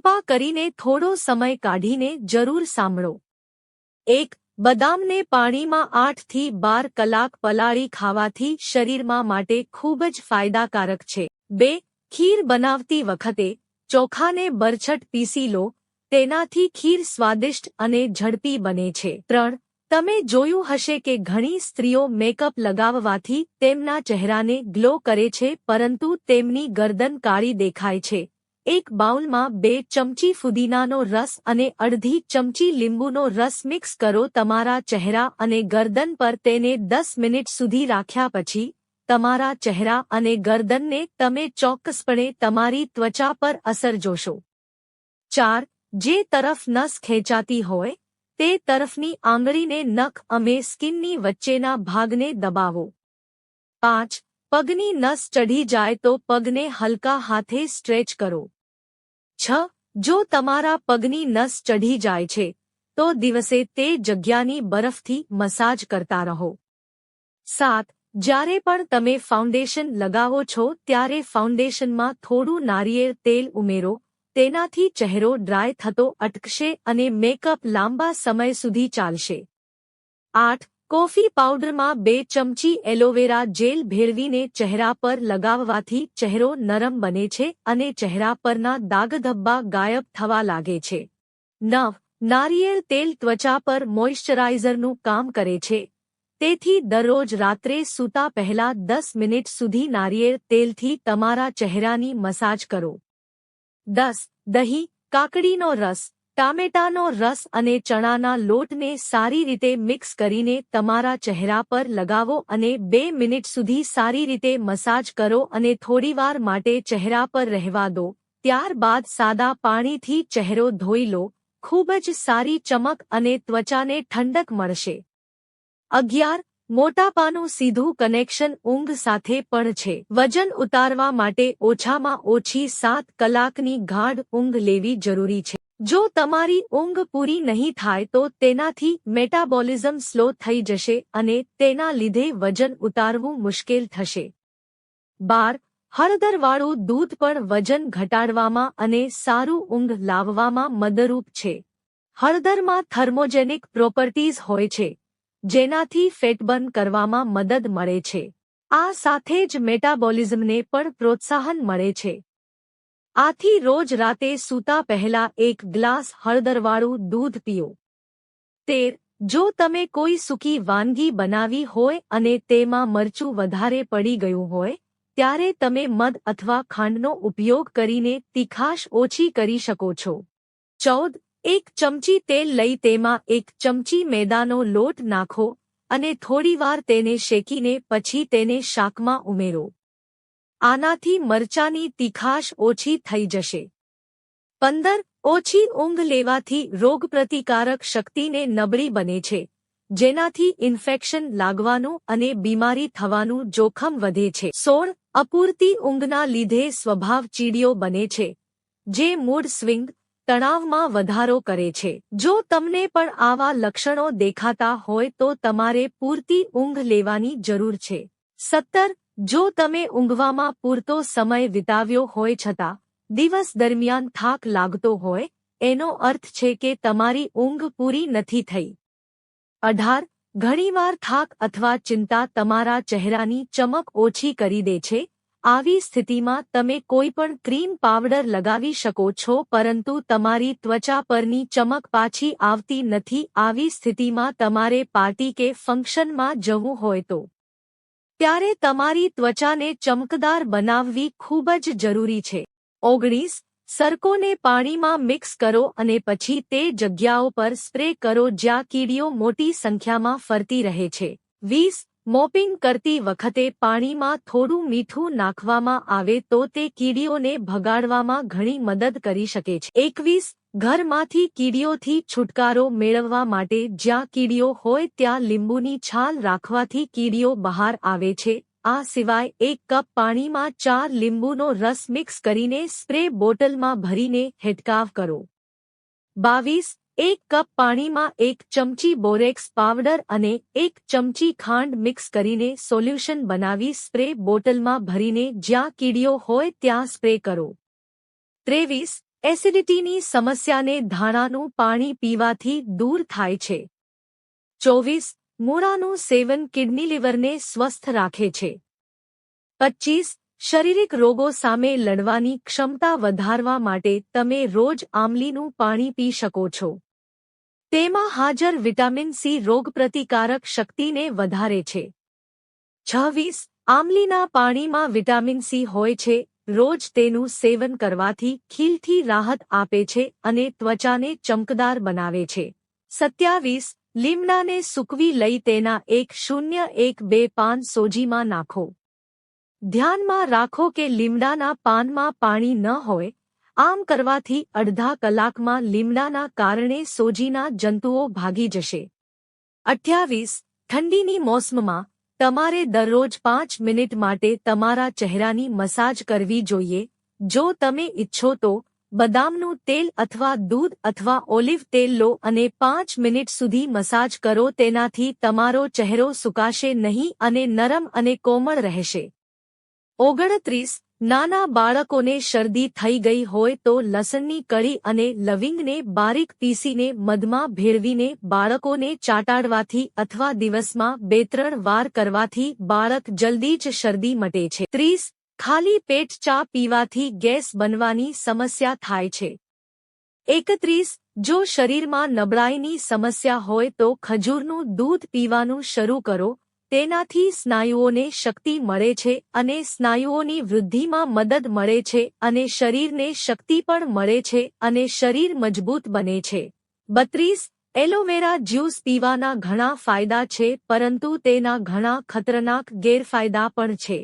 કૃપા કરીને થોડો સમય કાઢીને જરૂર સાંભળો। 1. બદામને પાણીમાં 8 થી 12 કલાક પલાળી ખાવાથી શરીરમાં માટે ખૂબ જ ફાયદાકારક છે। 2. ખીર બનાવતી વખતે ચોખાને બરછટ પીસી લો, તેનાથી ખીર સ્વાદિષ્ટ અને ઝડપી બને છે। 3. તમે જોયું હશે કે ઘણી સ્ત્રીઓ મેકઅપ લગાવવાથી તેમના ચહેરાને ગ્લો કરે છે, પરંતુ તેમની ગરદન કાળી દેખાય છે। એક બાઉલમાં 2 ચમચી ફુદીનાનો રસ અને અડધી ચમચી લીંબુનો રસ મિક્સ કરો। તમારા ચહેરા અને ગરદન પર તેને 10 મિનિટ સુધી રાખ્યા પછી તમારા ચહેરા અને ગરદનને તમે ચોક્કસપણે તમારી ત્વચા પર અસર જોશો। 4. જે તરફ નસ ખેંચાતી હોય તે તરફની આંગળીને નખ અને સ્કિનની વચ્ચેના ભાગને દબાવો। 5. પગની નસ ચઢી જાય તો પગને હલકા હાથે સ્ટ્રેચ કરો। 6. જો તમારા પગની નસ ચઢી જાય છે તો દિવસે તે જગ્યાની બરફથી મસાજ કરતા રહો। 7. જ્યારે પણ તમે ફાઉન્ડેશન લગાવો છો ત્યારે ફાઉન્ડેશનમાં થોડું નારિયેળ તેલ ઉમેરો, તેનાથી ચહેરો ડ્રાય થતો અટકશે અને મેકઅપ લાંબા સમય સુધી ચાલશે। 8. કોફી પાવડરમાં 2 ચમચી એલોવેરા જેલ ભેળવીને ચહેરા પર લગાવવાથી ચહેરો નરમ બને છે અને ચહેરા પરના દાગધબ્બા ગાયબ થવા લાગે છે। 9. નારિયેળ તેલ ત્વચા પર મોઇશ્ચરાઇઝરનું કામ કરે છે, તેથી દરરોજ રાત્રે સૂતા પહેલા 10 મિનિટ સુધી નારિયેળ તેલથી તમારા ચહેરાની મસાજ કરો। 10. દહીં, કાકડીનો રસ, ટામેટાનો રસ અને ચણાના લોટને સારી રીતે મિક્સ કરીને તમારા ચહેરા પર લગાવો અને 2 મિનિટ સુધી સારી રીતે મસાજ કરો અને થોડીવાર માટે ચહેરા પર રહેવા દો। ત્યારબાદ સાદા પાણીથી ચહેરો ધોઈ લો, ખૂબ જ સારી ચમક અને ત્વચાને ઠંડક મળશે। 11. મોટાપાનું સીધું કનેક્શન ઊંઘ સાથે પણ છે। વજન ઉતારવા માટે ઓછામાં ઓછી 7 કલાકની ગાઢ ઊંઘ લેવી જરૂરી છે। જો તમારી ઊંઘ પૂરી નહીં થાય તો તેનાથી મેટાબોલિઝમ સ્લો થઈ જશે અને તેના લીધે વજન ઉતારવું મુશ્કેલ થશે। 12. હળદરવાળું દૂધ પણ વજન ઘટાડવામાં અને સારું ઊંઘ લાવવામાં મદદરૂપ છે। હળદરમાં થર્મોજેનિક પ્રોપર્ટીઝ હોય છે, જેનાથી ફેટ બર્ન કરવામાં મદદ મળે છે। આ સાથે જ મેટાબોલિઝમને પણ પ્રોત્સાહન મળે છે। આથી રોજ રાતે સૂતા પહેલા 1 ગ્લાસ હળદરવાળું દૂધ પીઓ। 13. જો તમે કોઈ સૂકી વાનગી બનાવી હોય અને તેમાં મરચું વધારે પડી ગયું હોય, ત્યારે તમે મધ અથવા ખાંડનો ઉપયોગ કરીને તીખાશ ઓછી કરી શકો છો। 14. 1 ચમચી તેલ લઈ તેમાં 1 ચમચી મેદાનો લોટ નાખો અને થોડીવાર તેને શેકીને પછી તેને શાકમાં ઉમેરો। આનાથી મરચાની તીખાશ ઓછી થઈ જશે। 15. ઓછી ઊંઘ લેવાથી રોગપ્રતિકારક શક્તિને નબળી બને છે, જેનાથી ઇન્ફેક્શન લાગવાનું અને બીમારી થવાનું જોખમ વધે છે। 16. અપૂરતી ઊંઘના લીધે સ્વભાવ ચીડિયો બને છે, જે મૂડ સ્વિંગ, તણાવમાં વધારો કરે છે। જો તમને પણ આવા લક્ષણો દેખાતા હોય તો તમારે પૂરતી ઊંઘ લેવાની જરૂર છે। 17. જો તમે ઊંઘવામાં પૂરતો સમય વિતાવ્યો હોય છતાં દિવસ દરમિયાન થાક લાગતો હોય, એનો અર્થ છે કે તમારી ઊંઘ પૂરી નથી થઈ। 18. ઘણીવાર થાક અથવા ચિંતા તમારા ચહેરાની ચમક ઓછી કરી દે છે। આવી સ્થિતિમાં તમે કોઈ પણ ક્રીમ પાવડર લગાવી શકો છો, પરંતુ તમારી ત્વચા પરની ચમક પાછી આવતી નથી। આવી સ્થિતિમાં તમારે પાર્ટી કે ફંક્શનમાં જવું હોય તો ત્યારે તમારી ત્વચાને ચમકદાર બનાવવી ખૂબ જ જરૂરી છે। 19. સરકોને પાણીમાં મિક્સ કરો અને પછી તે જગ્યાઓ પર સ્પ્રે કરો જ્યાં કીડીઓ મોટી સંખ્યામાં ફરતી રહે છે। 20. મોપિંગ કરતી વખતે પાણીમાં થોડું મીઠું નાખવામાં આવે તો તે કીડીઓને ભગાડવામાં ઘણી મદદ કરી શકે છે। 21. ઘરમાંથી કીડીઓથી છુટકારો મેળવવા માટે જ્યાં કીડીઓ હોય ત્યાં લીંબુની છાલ રાખવાથી કીડીઓ બહાર આવે છે। આ સિવાય 1 કપ પાણીમાં 4 લીંબુનો રસ મિક્સ કરીને સ્પ્રે બોટલમાં ભરીને છંટકાવ કરો। 22. 1 કપ પાણીમાં 1 ચમચી બોરેક્સ પાવડર અને 1 ચમચી ખાંડ મિક્સ કરીને સોલ્યુશન બનાવી સ્પ્રે બોટલમાં ભરીને જ્યાં કીડીઓ હોય ત્યાં સ્પ્રે કરો। 23. એસિડિટીની સમસ્યાને ધાણાનું પાણી પીવાથી દૂર થાય છે. 24. મૂળાનું સેવન કિડની લીવરને સ્વસ્થ રાખે છે. 25. શારીરિક રોગો સામે લડવાની ક્ષમતા વધારવા માટે તમે રોજ આમલીનું પાણી પી શકો છો. તેમાં હાજર વિટામિન સી રોગપ્રતિકારક શક્તિને વધારે છે. 26. આમલીના પાણીમાં વિટામિન સી હોય છે. રોજ તેનું સેવન કરવાથી ખીલથી રાહત આપે છે અને ત્વચાને ચમકદાર બનાવે છે. 27. લીમડાને સૂકવી લઈ તેના 1-0-1-2 પાન સોજીમાં નાખો. ધ્યાનમાં રાખો કે લીમડાના પાનમાં પાણી ન હોય. આમ કરવાથી અડધા કલાકમાં લીમડાના કારણે સોજીના જંતુઓ ભાગી જશે. 28. ઠંડીની મોસમમાં તમારે દરરોજ 5 મિનિટ માટે તમારા ચહેરાની મસાજ કરવી જોઈએ. જો તમે ઈચ્છો તો બદામનું તેલ અથવા દૂધ અથવા ઓલિવ તેલ લો અને 5 મિનિટ સુધી મસાજ કરો. તેનાથી તમારો ચહેરો સુકાશે નહીં અને નરમ અને કોમળ રહેશે. 29. નાના બાળકોને શરદી થઈ ગઈ હોય તો લસણની કળી અને લવિંગને બારીક પીસીને મધમાં ભેળવીને બાળકોને ચાટાડવાથી અથવા દિવસમાં 2-3 વાર કરવાથી બાળક જલ્દી જ શરદી મટે છે. 30. ખાલી પેટ ચા પીવાથી ગેસ બનવાની સમસ્યા થાય છે. 31. જો શરીરમાં નબળાઈની સમસ્યા હોય તો ખજૂરનું દૂધ પીવાનું શરૂ કરો. તેનાથી સ્નાયુઓને શક્તિ મળે છે અને સ્નાયુઓની વૃદ્ધિમાં મદદ મળે છે અને શરીરને શક્તિ પણ મળે છે અને શરીર મજબૂત બને છે. 32. એલોવેરા જ્યુસ પીવાના ઘણા ફાયદા છે પરંતુ તેના ઘણા ખતરનાક ગેરફાયદા પણ છે.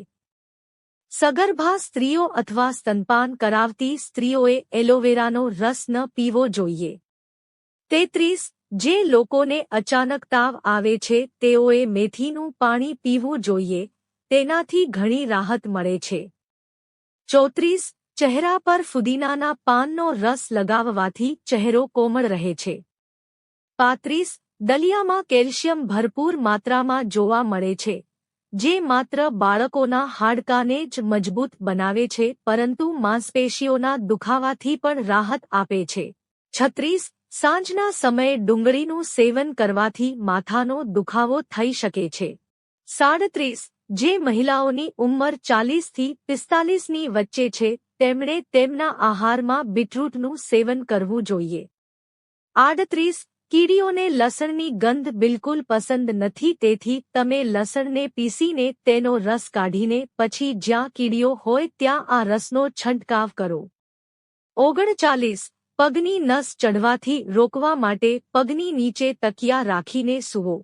સગર્ભા સ્ત્રીઓ અથવા સ્તનપાન કરાવતી સ્ત્રીઓએ એલોવેરાનો રસ ન પીવો જોઈએ. 33. જે લોકોને અચાનક તાવ આવે છે તેઓએ મેથીનું પાણી પીવું જોઈએ. તેનાથી ઘણી રાહત મળે છે. 34. ચહેરા પર ફુદીનાના પાનનો રસ લગાવવાથી ચહેરો કોમળ રહે છે. 35. દલિયામાં કેલ્શિયમ ભરપૂર માત્રામાં જોવા મળે છે, જે માત્ર બાળકોના હાડકાને જ મજબૂત બનાવે છે પરંતુ માંસપેશીઓના દુખાવાથી પણ રાહત આપે છે. 36. સાંજના સમયે ડુંગળીનું સેવન કરવાથી માથાનો દુખાવો થઈ શકે છે. 37. જે મહિલાઓની ઉંમર 40 થી 45 ની વચ્ચે છે તેમણે તેમના આહારમાં બીટરૂટનું સેવન કરવું જોઈએ. 38. કીડીઓને લસણની ગંધ બિલકુલ પસંદ નથી તેથી તમે લસણને પીસીને તેનો રસ કાઢીને પછી જ્યાં કીડીઓ હોય ત્યાં આ રસનો છંટકાવ કરો. 39. પગની નસ ચઢવાથી રોકવા માટે પગની નીચે તકિયા રાખીને સૂવો.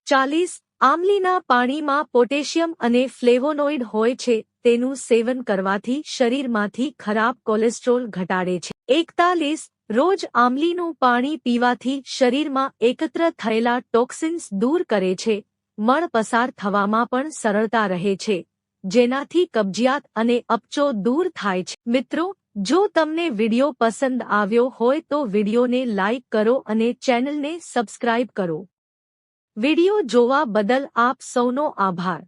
40. આમલીના પાણીમાં પોટેશિયમ અને ફ્લેવોનોઇડ હોય છે. તેનું સેવન કરવાથી શરીરમાંથી ખરાબ કોલેસ્ટ્રોલ ઘટાડે છે. 41. રોજ આમલીનું પાણી પીવાથી શરીરમાં એકત્ર થયેલા ટોક્સિન્સ દૂર કરે છે. મળ પસાર થવામાં પણ સરળતા રહે છે, જેનાથી કબજિયાત અને અપચો દૂર થાય છે. મિત્રો, જો તમને વિડિયો પસંદ આવ્યો હોય તો વિડિયોને લાઇક કરો અને ચેનલને સબસ્ક્રાઇબ કરો. વિડિયો જોવા બદલ આપ સૌનો આભાર.